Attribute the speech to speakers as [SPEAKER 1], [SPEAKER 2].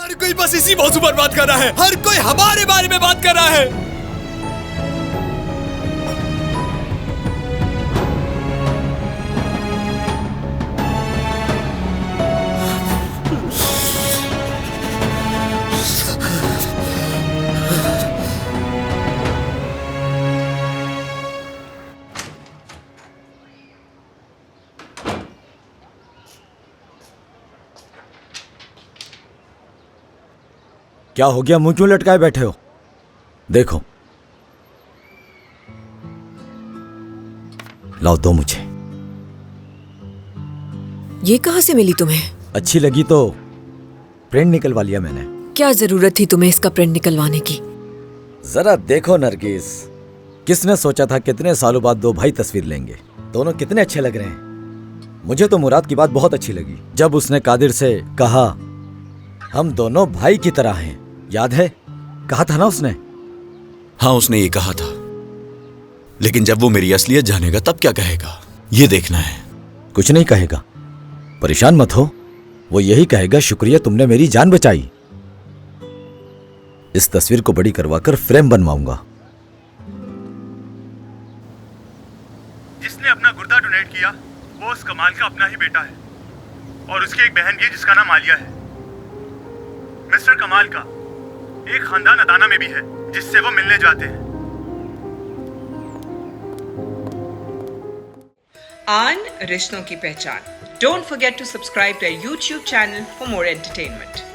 [SPEAKER 1] हर कोई बस इसी मौजू पर बात कर रहा है, हर कोई हमारे बारे में बात कर रहा है।
[SPEAKER 2] क्या हो गया, मुंह क्यों लटकाए बैठे हो? देखो, लाओ दो मुझे।
[SPEAKER 3] ये कहां से मिली तुम्हें?
[SPEAKER 2] अच्छी लगी तो प्रिंट निकलवा लिया मैंने।
[SPEAKER 3] क्या जरूरत थी तुम्हें इसका प्रिंट निकलवाने की?
[SPEAKER 2] जरा देखो नरगिस, किसने सोचा था कितने सालों बाद दो भाई तस्वीर लेंगे। दोनों कितने अच्छे लग रहे हैं। मुझे तो मुराद की बात बहुत अच्छी लगी जब उसने कादिर से कहा हम दोनों भाई की तरह हैं। याद है, कहा था ना उसने?
[SPEAKER 4] हाँ, उसने ये कहा था, लेकिन जब वो मेरी असलियत जानेगा तब क्या कहेगा, ये देखना है।
[SPEAKER 2] कुछ नहीं कहेगा, परेशान मत हो। वो यही कहेगा शुक्रिया तुमने मेरी जान बचाई। इस तस्वीर को बड़ी करवाकर फ्रेम बनवाऊंगा।
[SPEAKER 5] जिसने अपना गुर्दा डोनेट किया वो उस कमाल का अपना ही बेटा है, और उसकी एक बहन भी है जिसका नाम आलिया है। मिस्टर कमाल का एक खानदान अदाना में भी है जिससे वो मिलने जाते हैं।
[SPEAKER 6] आन रिश्तों की पहचान। Don't forget to subscribe to our YouTube channel for more entertainment.